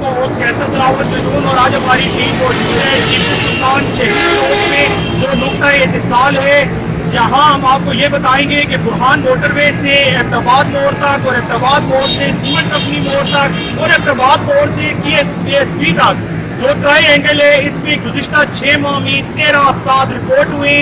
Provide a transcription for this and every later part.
आपका होस्ट कैसर तलावत जुनून और आज हमारी टीम मौजूद है टीपू सुल्तान शहीद चौक में जो नुक्ता इत्तिसाल है, जहां हम आपको ये बताएंगे कि बुरहान मोटरवे से एबटाबाद मोड़ तक और एबटाबाद मोड़ से सीमेंट कंपनी मोड़ तक और एबटाबाद मोड़ से KSP तक जो ट्राई एंगल है, इसमें गुज़िश्ता 6 माह में 13 हादसात रिपोर्ट हुए।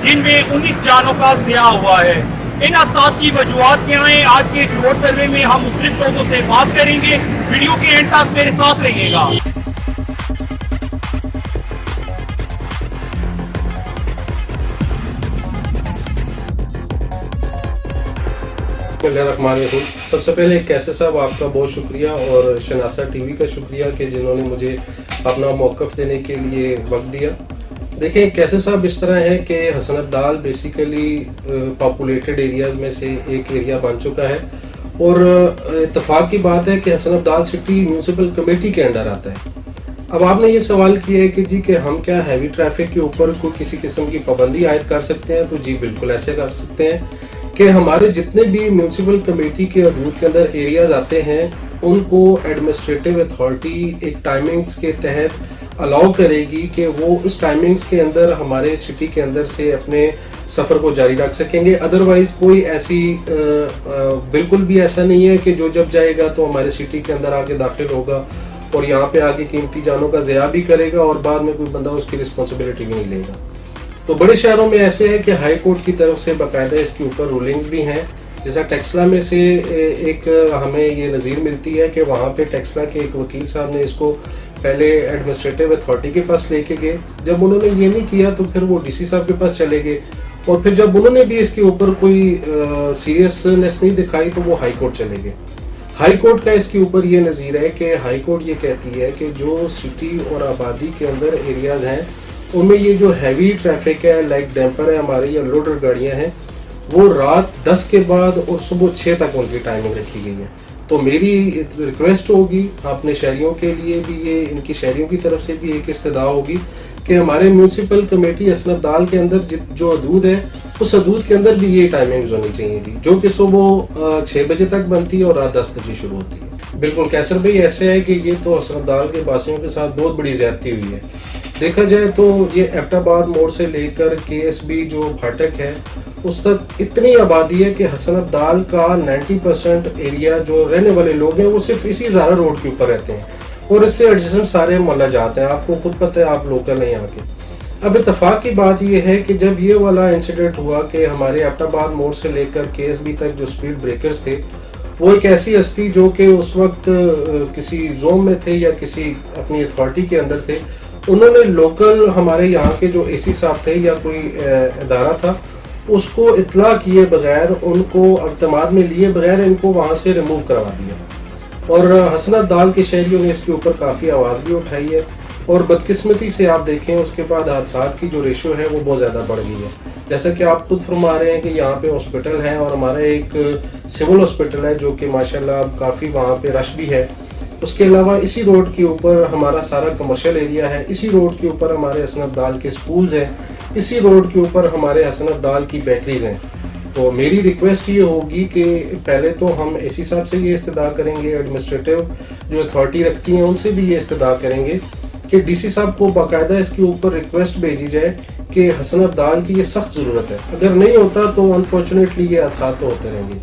जिनमें 19 जानों का ज़िया हुआ है। इन हादसात की वजूहात क्या हैं, आज के इस रोड सर्वे में हम मुख्तलिफ लोगों से बात करेंगे। वीडियो के एंड तक मेरे साथ रहिएगा। सबसे पहले कैसे साहब आपका बहुत शुक्रिया और शनासा टीवी का शुक्रिया कि जिन्होंने मुझे अपना मौक़िफ़ देने के लिए वक्त दिया। देखिए कैसे साहब इस तरह है कि Hasan Abdal basically populated areas में से एक एरिया बन चुका है और इत्तेफाक की बात है कि Hasan Abdal city municipal committee के अंडर आता है। अब आपने ये सवाल किया है कि जी कि हम क्या हैवी ट्रैफिक के ऊपर कोई किसी किस्म की पाबंदी आयद कर सकते हैं, तो जी बिल्कुल ऐसे कर सकते हैं कि हमारे जितने भी म्यूनसिपल कमेटी के हदूद के अंदर एरियाज़ आते हैं उनको एडमिनिस्ट्रेटिव अथॉरिटी एक टाइमिंग्स के तहत अलाउ करेगी कि वो उस टाइमिंग्स के अंदर हमारे सिटी के अंदर से अपने सफ़र को जारी रख सकेंगे। अदरवाइज़ कोई ऐसी बिल्कुल भी ऐसा नहीं है कि जो जब जाएगा तो हमारे सिटी के अंदर आके दाखिल होगा और यहाँ पे आके कीमती जानों का ज़िया भी करेगा और बाद में कोई बंदा उसकी रिस्पॉन्सिबिलिटी भी नहीं लेगा। तो बड़े शहरों में ऐसे है कि हाई कोर्ट की तरफ से बाकायदा इसके ऊपर रूलिंग्स भी हैं। जैसा टेक्सला में से एक हमें ये नज़ीर मिलती है कि वहाँ पे टेक्सला के एक वकील साहब ने इसको पहले एडमिनिस्ट्रेटिव अथॉरिटी के पास लेके गए। जब उन्होंने ये नहीं किया तो फिर वो डीसी साहब के पास चले गए और फिर जब उन्होंने भी इसके ऊपर कोई सीरियसनेस नहीं दिखाई तो वो हाई कोर्ट चले गए। हाई कोर्ट का इसके ऊपर ये नज़ीर है कि हाई कोर्ट ये कहती है कि जो सिटी और आबादी के अंदर एरियाज़ हैं उनमें ये जो हैवी ट्रैफिक है लाइक डैम्पर है हमारे या लोडर गाड़ियाँ हैं वो रात 10 के बाद और सुबह 6 तक उनकी टाइमिंग रखी गई है। तो मेरी रिक्वेस्ट होगी अपने शहरियों के लिए भी, ये इनकी शहरियों की तरफ से भी एक इस्तदा होगी कि हमारे म्यूनसिपल कमेटी हसन अब्दाल के अंदर जो हदूद है उस हदूद के अंदर भी ये टाइमिंग्स होनी चाहिए थी, जो कि सुबह 6 बजे तक बनती है और रात 10 बजे शुरू होती है। बिल्कुल कैसर भाई ऐसे है कि ये तो हसन अब्दाल के बासियों के साथ बहुत बड़ी ज़्यादती हुई है। देखा जाए तो ये एबटाबाद मोड़ से लेकर KSB जो फाटक है उस तक इतनी आबादी है कि हसन अब्दाल का 90% एरिया जो रहने वाले लोग हैं वो सिर्फ इसी ज़ारा रोड के ऊपर रहते हैं और इससे एडजेसेंट सारे मोहल्ला जाते हैं। आपको खुद पता है, आप लोकल हैं यहाँ के। अब इत्तेफाक की बात यह है कि जब ये वाला इंसिडेंट हुआ कि हमारे एबटाबाद मोड़ से लेकर KSB तक जो स्पीड ब्रेकर्स थे वो एक ऐसी हस्ती जो कि उस वक्त किसी जोन में थे या किसी अपनी अथॉरिटी के अंदर थे, उन्होंने लोकल हमारे यहाँ के जो AC साहब थे या कोई इदारा था उसको इत्तला किए बगैर, उनको अल्तमाद में लिए बगैर इनको वहाँ से रिमूव करवा दिया और हसन अब्दाल के शहरियों ने इसके ऊपर काफ़ी आवाज़ भी उठाई है और बदकिस्मती से आप देखें उसके बाद हादसात की जो रेशो है वो बहुत ज़्यादा बढ़ गई है। जैसा कि आप खुद फरमा रहे हैं कि यहाँ पे हॉस्पिटल है और हमारा एक सिविल हॉस्पिटल है जो कि माशाल्लाह काफ़ी वहाँ पे रश भी है। उसके अलावा इसी रोड के ऊपर हमारा सारा कमर्शियल एरिया है, इसी रोड के ऊपर हमारे हसन अब्दाल के स्कूल्स हैं, इसी रोड के ऊपर हमारे हसन अब्दाल की बेकरीज हैं। तो मेरी रिक्वेस्ट ये होगी कि पहले तो हम AC साहब से ये इस्तदा करेंगे, एडमिनिस्ट्रेटिव जो अथॉरिटी रखती हैं उनसे भी ये इस्तदा करेंगे कि DC साहब को बाकायदा इसके ऊपर रिक्वेस्ट भेजी जाए कि हसन अब्दाल की ये सख्त ज़रूरत है। अगर नहीं होता तो अनफॉर्चुनेटली ये हादसा तो होते रहेंगे।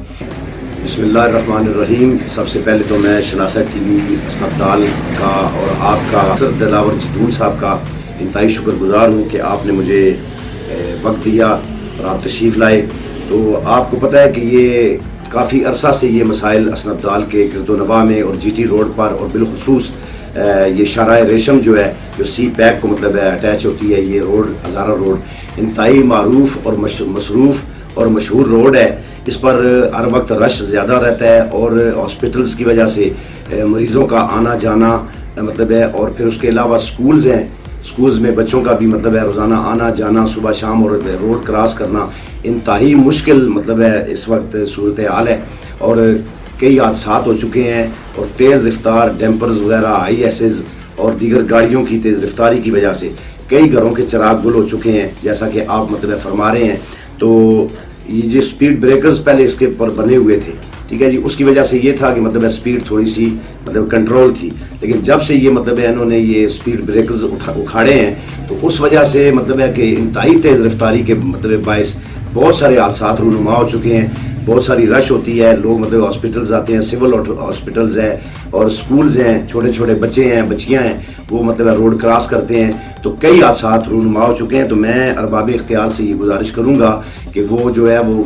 बिस्मिल्लाहिर्रहमानिर्रहीम। सबसे पहले तो मैं शनासा TV हसन अब्दाल का और आपका दिलावर जदून साहब का इंतहाई शुक्रगुजार हूँ कि आपने मुझे वक्त दिया और आप तशरीफ़ लाए। तो आपको पता है कि ये काफ़ी अरसा से ये मसाइल हसन अब्दाल के गिरदोनवा में और GT रोड पर और बिलखुसूस ये शाहराह रेशम जो है जो C-पैक को मतलब अटैच होती है, ये रोड हज़ारा रोड इंतहाई मारूफ और मसरूफ़ और मशहूर रोड है। इस पर हर वक्त रश ज़्यादा रहता है और हॉस्पिटल्स की वजह से मरीज़ों का आना जाना मतलब है, और फिर उसके अलावा स्कूल्स हैं, स्कूल्स में बच्चों का भी मतलब है रोज़ाना आना जाना सुबह शाम और रोड क्रॉस करना इंतहाई मुश्किल मतलब है इस वक्त सूरत हाल है। और कई हादसात हो चुके हैं और तेज़ रफ्तार डैम्पर्स वगैरह ISs और दीगर गाड़ियों की तेज़ रफ्तारी की वजह से कई घरों के चिराग गुल हो चुके हैं, जैसा कि आप मतलब फरमा रहे हैं। तो ये जो स्पीड ब्रेकर्स पहले इसके पर बने हुए थे, ठीक है जी, उसकी वजह से ये था कि मतलब स्पीड थोड़ी सी मतलब कंट्रोल थी, लेकिन जब से ये मतलब इन्होंने ये स्पीड ब्रेकर्स उखाड़े हैं तो उस वजह से मतलब है कि इंतहाई तेज़ रफ्तारी के मतलब बायस बहुत सारे हादसात रूनुमा हो चुके हैं, बहुत सारी रश होती है, लोग मतलब हॉस्पिटल्स आते हैं, सिविल हॉस्पिटल्स हैं और स्कूल्स हैं, छोटे छोटे बच्चे हैं, बच्चियां हैं, वो मतलब रोड क्रॉस करते हैं, तो कई हादसात रूनुमा हो चुके हैं। तो मैं अरबाब इख्तियार से ये गुजारिश करूँगा कि वो जो है वो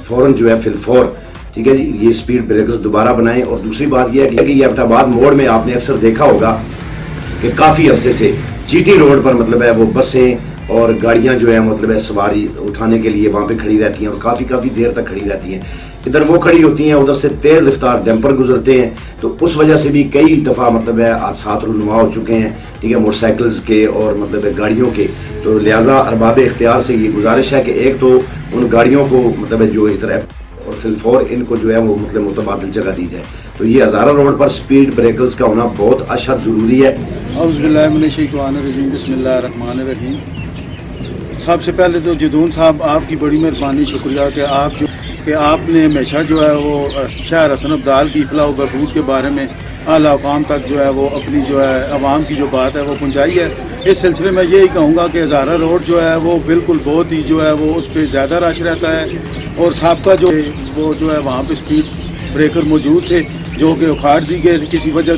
फ़ौरन जो है फिलफौर, ठीक है जी, ये स्पीड ब्रेकर्स दोबारा बनाएं। और दूसरी बात यह है कि ये एबटाबाद मोड़ में आपने अक्सर देखा होगा कि काफ़ी अरसे से GT रोड पर मतलब है वो बसें और गाड़ियां जो है मतलब है सवारी उठाने के लिए वहाँ पे खड़ी रहती हैं और काफ़ी देर तक खड़ी रहती हैं। इधर वो खड़ी होती हैं, उधर से तेज़ रफ्तार डैम्पर गुजरते हैं, तो उस वजह से भी कई दफ़ा मतलब है हादसात रूनुमा हो चुके हैं, ठीक है, मोटरसाइकिल्स के और मतलब है गाड़ियों के। तो लिहाजा अरबाब इख्तियार से ये गुजारिश है कि एक तो उन गाड़ियों को मतलब है जो इधर और फिलफौर इनको जो है वो मतलब मुतबादिल जगह दी जाए। तो ये हज़ारा रोड पर स्पीड ब्रेकर्स का होना बहुत अशद ज़रूरी है। औज़ुबिल्लाहिमिनश्शैतानिर्रजीम, बिस्मिल्लाहिर्रहमानिर्रहीम। सबसे पहले तो जदून साहब आपकी बड़ी मेहरबानी, शुक्रिया कि आपने हमेशा जो है वो शहर हसन अब्दाल की फलाह व बहबूद के बारे में आला अवाम तक जो है वो अपनी जो है अवाम की जो बात है वो पहुंचाई है। इस सिलसिले में यही कहूँगा कि हज़ारा रोड जो है वो बिल्कुल बहुत ही जो है वो उस पर ज़्यादा रश रहता है और साबका जो वो जो है वहाँ पे स्पीड ब्रेकर मौजूद थे जो कि उखाड़ दी गए किसी वजह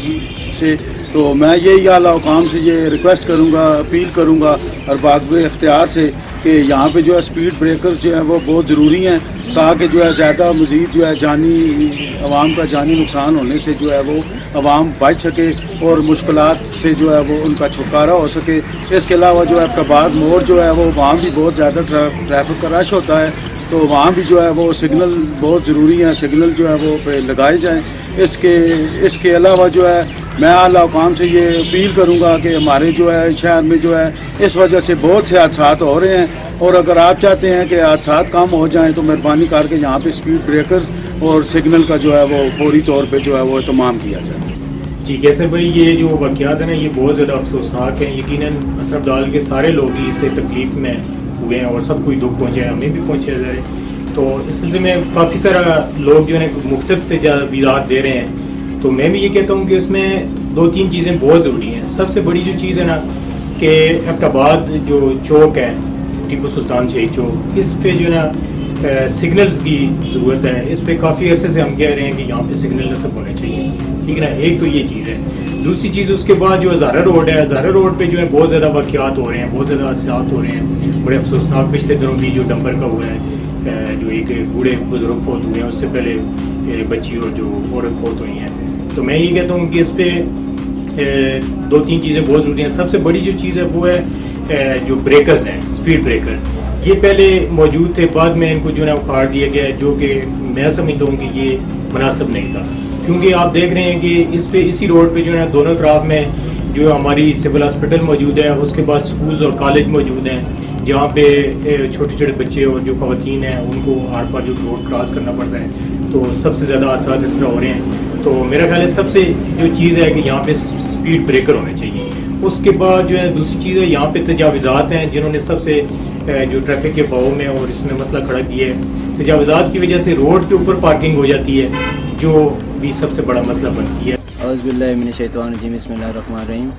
से। तो मैं यही आला हुकाम से ये रिक्वेस्ट करूँगा, अपील करूँगा अरबाब इख्तियार से कि यहाँ पे जो है स्पीड ब्रेकर्स जो है वो बहुत ज़रूरी हैं, ताकि जो है ज़्यादा मज़ीद जो है जानी अवाम का जानी नुकसान होने से जो है वो अवाम बच सके और मुश्किलात से जो है वो उनका छुटकारा हो सके। इसके अलावा जो है एबटाबाद मोड़ जो है वो वहाँ भी बहुत ज़्यादा ट्रैफिक का रश होता है, तो वहाँ भी जो है वो सिग्नल बहुत ज़रूरी हैं, सिग्नल जो है वो लगाए जाएँ। इसके अलावा जो है मैं आला हुकाम से ये अपील करूँगा कि हमारे जो है शहर में जो है इस वजह से बहुत से हादसात हो रहे हैं, और अगर आप चाहते हैं कि हादसात कम हो जाएं तो मेहरबानी करके यहाँ पे स्पीड ब्रेकर्स और सिग्नल का जो है वो फौरी तौर पे जो है वो इत्माम किया जाए। जी कैसर भाई, ये जो वाक़यात है ना ये बहुत ज़्यादा अफसोसनाक हैं। यकीनन हसन अब्दाल के सारे लोग ही इससे तकलीफ में हुए हैं और सब कोई दुख पहुँचे हैं, हमें भी पहुँचे जाए। तो इस सिलसिले में काफ़ी सारा लोग जो है मुख्तलिफ तजावीज़ात दे रहे हैं। तो मैं भी ये कहता हूँ कि इसमें 2-3 चीज़ें बहुत ज़रूरी हैं। सबसे बड़ी जो चीज़ है ना कि एबटाबाद जो चौक है, टीपू सुल्तान शहीद चौक, इस पे जो है ना सिग्नल्स की ज़रूरत है। इस पे काफ़ी अरसे से हम कह रहे हैं कि यहाँ पे सिग्नल नस्ब होने चाहिए, ठीक है ना। एक तो ये चीज़ है। दूसरी चीज़ उसके बाद जो हज़ारा रोड है, हज़ारा रोड पे जो है बहुत ज़्यादा वाक़यात हो रहे हैं, बहुत ज़्यादा हादसात हो रहे हैं। बड़े अफसोसनाक पिछले दिनों भी जो डंपर का हुआ है, जो एक बूढ़े बुजुर्ग फौत हुए हैं, उससे पहले बच्ची और जो औरत फौत हुई हैं। तो मैं ये कहता हूँ कि इस पे 2-3 चीज़ें बहुत ज़रूरी हैं। सबसे बड़ी जो चीज़ है वो है जो ब्रेकर्स हैं, स्पीड ब्रेकर। ये पहले मौजूद थे, बाद में इनको जो है उखाड़ दिया गया, जो कि मैं समझता हूँ कि ये मुनासिब नहीं था, क्योंकि आप देख रहे हैं कि इसी रोड पे जो है दोनों तरफ में जो हमारी सिविल हॉस्पिटल मौजूद है, उसके बाद स्कूल्स और कॉलेज मौजूद हैं, जहाँ पे छोटे छोटे बच्चे और जो ख़वातीन हैं उनको आर पार जो रोड क्रॉस करना पड़ता है। तो सबसे ज़्यादा हादसा इस तरह हो रहे हैं। तो मेरा ख्याल है सबसे जो चीज़ है कि यहाँ पे स्पीड ब्रेकर होने चाहिए। उसके बाद जो है दूसरी चीज़ है, यहाँ पे तजावीज़ात हैं जिन्होंने सबसे जो ट्रैफिक के बहाव में और इसमें मसला खड़ा किया है। तजावीज़ात की वजह से रोड के ऊपर पार्किंग हो जाती है, जो भी सबसे बड़ा मसला बनती है। औज़ुबिल्लाहिमिनश्शैतानिर्रजीम, बिस्मिल्लाहिर्रहमानिर्रहीम।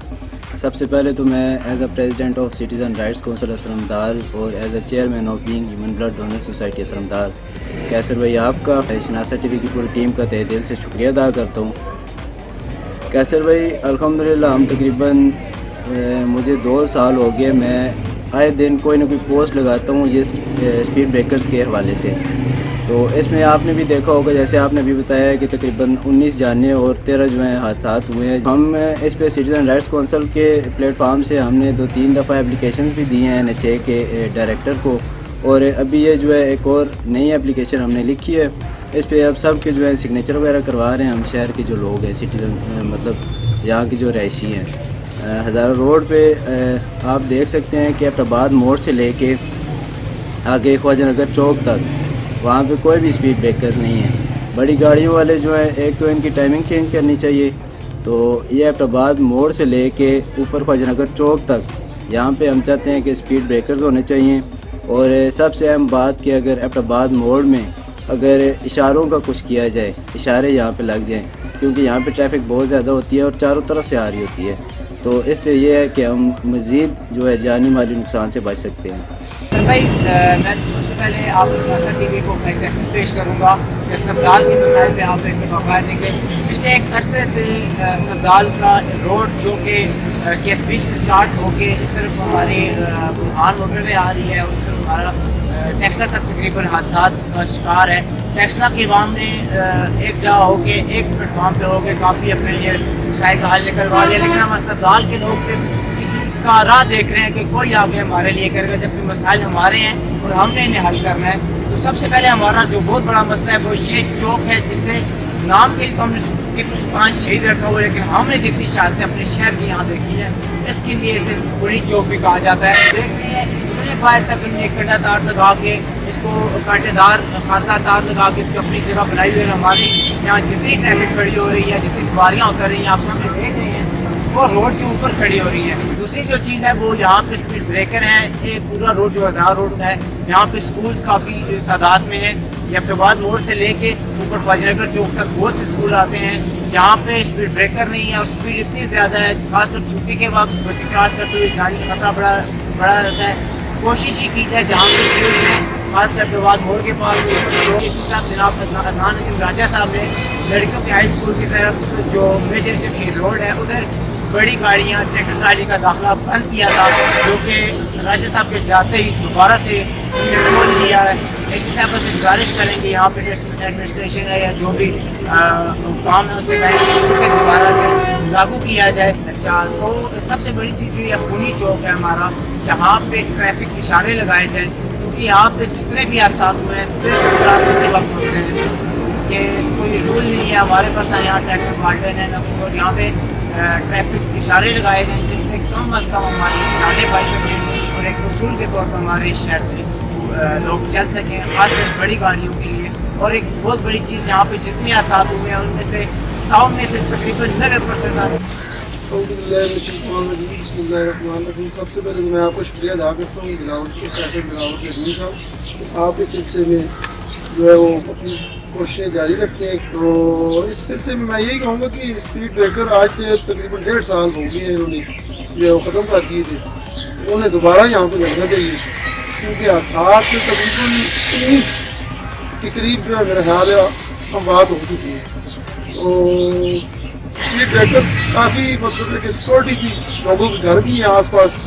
सबसे पहले तो मैं as a president of citizen rights council Hasan Abdal और as a chairman of being human blood donor society Hasan Abdal, Qaiser भाई आपका शनासा टीवी की पूरी टीम का तहे दिल से शुक्रिया अदा करता हूँ। कैसर भाई अल्हम्दुलिल्लाह हम तकरीबन मुझे 2 साल हो गए, मैं आए दिन कोई ना कोई पोस्ट लगाता हूँ ये स्पीड ब्रेकर्स के हवाले से। तो इसमें आपने भी देखा होगा, जैसे आपने भी बताया कि तकरीबन 19 जाने और 13 जो हैं हादसात हुए हैं। हम इस पे सिटीज़न राइट्स काउंसिल के प्लेटफार्म से हमने 2-3 दफ़ा एप्लीकेशन भी दिए हैं NHA के डायरेक्टर को, और अभी ये जो है एक और नई एप्लीकेशन हमने लिखी है। इस पे अब सब के जो है सिग्नेचर वगैरह करवा रहे हैं हम शहर के जो लोग हैं, सिटीज़न मतलब यहाँ की जो रहायशी हैं। हज़ारा रोड पे आप देख सकते हैं कि एबटाबाद मोड़ से लेके आगे ख्वाजा नगर चौक तक वहाँ पे कोई भी स्पीड ब्रेकर नहीं है। بڑی گاڑیوں والے جو ہے ایک تو ان کی ٹائمنگ چینج کرنی چاہیے. تو یہ ایبٹ آباد موڑ سے لے کے اوپر خواجہ نگر چوک تک یہاں پہ ہم چاہتے ہیں کہ اسپیڈ بریکرز ہونے چاہیے. اور سب سے اہم بات کہ اگر ایبٹ آباد موڑ میں اگر اشاروں کا کچھ کیا جائے, اشارے یہاں پہ لگ جائیں, کیونکہ یہاں پہ ٹریفک بہت زیادہ ہوتی ہے اور چاروں طرف سے آ رہی ہوتی ہے. تو اس سے یہ ہے کہ ہم مزید جو ہے جانی مالی نقصان سے بچ سکتے ہیں. بھائی میں سب سے پہلے آپ شناسا ٹی وی کو میں میسیج پیش کروں گا کہ اسنبدال کے مسائل پہ آپ اتفاق نکلے. پچھلے ایک عرصے سے اسنبدال کا روڈ جو کہ کے ایس بی سے اسٹارٹ ہو کے اس طرف ہمارے برہان موٹر وے آ رہی ہے, اس طرف ہمارا ٹیکسلا تک تقریباً حادثات کا شکار ہے. ٹیکسلا کے عوام نے ایک جگہ ہو کے ایک پلیٹ فارم پہ ہو کے کافی اپنے یہ مسائل کا حل نکلوا لیا, لیکن ہم اسنبدال کے لوگ صرف کسی کا راہ دیکھ رہے ہیں کہ کوئی آگے ہمارے لیے کرے گا, جبکہ مسائل ہمارے ہیں اور ہم نے انہیں حل کرنا ہے. تو سب سے پہلے ہمارا جو بہت بڑا مسئلہ ہے وہ یہ چوک ہے, جسے نام کے لیے ہم نے ٹیپو سلطان شہید رکھا ہوا ہے, لیکن ہم نے جتنی شہادتیں اپنے شہر کی یہاں دیکھی ہے اس کے لیے اسے پوری چوک بھی کہا جاتا ہے. دیکھتے ہیں اتنے باہر تک انہوں نے ایک کٹا تار لگا کے اس کو کانٹے دار خاردار تار لگا کے اس کو اپنی جگہ بنائی ہوئی ہے. ہماری یہاں جتنی ٹریفک کھڑی ہو رہی ہے, جتنی سواریاں اتر رہی ہیں, آپ سامنے دیکھ رہے ہیں وہ روڈ کے اوپر کھڑی ہو رہی ہے. دوسری جو چیز ہے وہ یہاں پہ اسپیڈ بریکر ہیں. یہ پورا روڈ جو ہزار روڈ ہے, یہاں پہ اسکول کافی تعداد میں ہے. یہ ایبٹ آباد موڑ سے لے کے اوپر خواجہ نگر چوک تک بہت سے اسکول آتے ہیں. یہاں پہ اسپیڈ بریکر نہیں ہے اور اسپیڈ اتنی زیادہ ہے, خاص کر چھٹی کے وقت بچے کراس کرتے ہوئے جانے کا خطرہ بڑا رہتا ہے. کوشش یہ کی جائے جہاں پہ اسکول ہیں, خاص کر ایبٹ آباد موڑ کے پاس جو اسی صاحب جناب عدنان نجم راجہ صاحب نے لڑکیوں کے ہائی اسکول کی طرف جو میجر یوسف شہید روڈ ہے ادھر بڑی گاڑیاں ٹریکٹر ٹرالی کا داخلہ بند کیا تھا, جو کہ راجہ صاحب کے جاتے ہی دوبارہ سے کھول لیا ہے. اسی صاحب سے گزارش کریں کہ یہاں پہ ایڈمنسٹریشن ہے یا جو بھی کام ہے ان سے کہیں اسے دوبارہ سے لاگو کیا جائے. اچھا, تو سب سے بڑی چیز جو یہ خونی چوک ہے ہمارا, یہاں پہ ٹریفک اشارے لگائے جائیں, کیونکہ یہاں پہ جتنے بھی حادثات ہوئے ہیں صرف تراسل کے وقت ہوتے ہیں کہ کوئی رول نہیں ہے ہمارے پاس, نہ یہاں ٹریفک وارڈن ہے نہ کچھ, اور یہاں پہ ٹریفک اشارے لگائے گئے جس سے کم از کم ہماری جانیں بچ سکیں اور ایک اصول کے طور پر ہمارے شہر میں لوگ چل سکیں, خاص کر بڑی گاڑیوں کے لیے. اور ایک بہت بڑی چیز یہاں پہ جتنے حادثات ہوئے ہیں ان میں سے 100 میں سے تقریباً 90% سب سے پہلے میں آپ کو شکریہ ادا کرتا ہوں بلاوٹ کے کیسے بلاوٹ کے دن صاحب, آپ اس سلسلے میں جو ہے وہ اپنی کوششیں جاری رکھتے ہیں. تو اس سلسلے میں میں یہی کہوں گا کہ اسپیڈ بریکر آج سے تقریباً 1.5 سال ہو گئے ہیں انہوں نے جو ہے وہ ختم کر دیے تھے, انہیں دوبارہ یہاں پہ لگنا چاہیے, کیونکہ حادثات سے تقریباً 19 کے قریب جو ہے میرا خیال ہے ہم بات ہو چکی ہے. تو اسپیڈ بریکر کافی مطلب کہ سیکورٹی تھی, لوگوں کے گھر بھی ہیں آس پاس,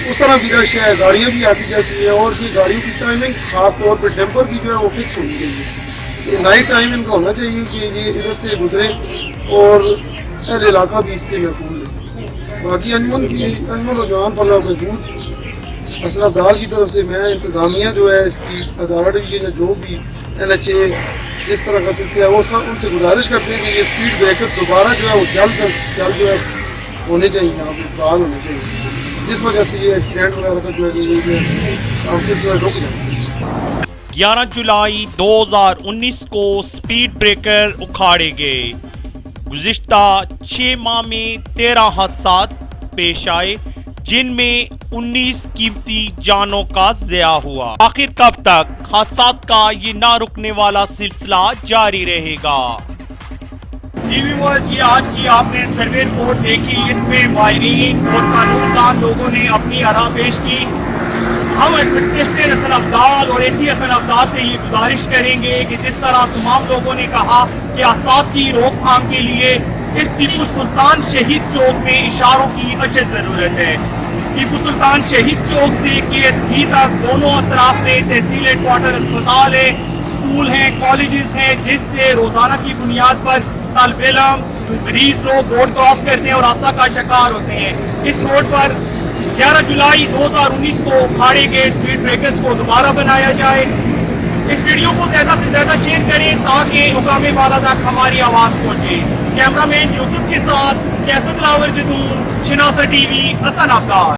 اس طرح بھی رش ہے, گاڑیاں بھی آتی جاتی ہیں, اور یہ گاڑیوں کی ٹائمنگ خاص طور پہ ٹیمپر کی جو ہے وہ فکس ہونی چاہیے. یہ نائٹ ٹائم ان کا ہونا چاہیے کہ یہ ادھر سے گزرے اور اہل علاقہ بھی اس سے محفوظ ہے. باقی انجمن و جوان فلاح محدود اسنبدال کی طرف سے میں انتظامیہ جو ہے اس کی اتھارٹی نے جو بھی NHA اس طرح کا سلسلہ ہے وہ سب ان سے گزارش کرتے ہیں کہ یہ اسپیڈ بریکر دوبارہ جو ہے وہ جلد جو ہے ہونے چاہیے, یہاں پہ فعال ہونے چاہیے, جس وجہ سے یہ ایکسیڈنٹ وغیرہ کا جو ہے یہ سلسلہ رک جائے. 11 جولائی 2019 کو سپیڈ بریکر اکھاڑے گئے. گزشتہ 6 ماہ میں 13 حادثات پیش آئے, جن میں 19 قیمتی جانوں کا ضیاع ہوا. آخر کب تک حادثات کا یہ نہ رکنے والا سلسلہ جاری رہے گا؟ ٹی وی ورلڈ یہ آج کی آپ نے سروے رپورٹ دیکھی, اس میں ماہرین اور قانون دان لوگوں نے اپنی آراء پیش کی. ہم ایڈمنسٹریشن اسنبدال اور AC اسنبدال سے یہ گزارش کریں گے کہ جس طرح تمام لوگوں نے کہا کہ حادثات کی روک تھام کے لیے اس ٹیپو سلطان شہید چوک میں اشاروں کی اشد ضرورت ہے. ٹیپو سلطان شہید چوک سے KSB تک دونوں اطراف میں تحصیل ہیڈ کوارٹر اسپتال ہے, اسکول ہیں, کالجز ہیں, جس سے روزانہ کی بنیاد پر طالب علم مریض لوگ روڈ کراس کرتے ہیں اور حادثہ کا شکار ہوتے ہیں. اس روڈ پر 11 جولائی 2019 کو اکھاڑے گئے اسپیڈ بریکرز کو دوبارہ بنایا جائے. اس ویڈیو کو زیادہ سے زیادہ شیئر کریں تاکہ حکام بالا تک ہماری آواز پہنچے. کیمرہ مین یوسف کے ساتھ کیسر دلاور جدون, شناسا ٹی وی, حسن آباد.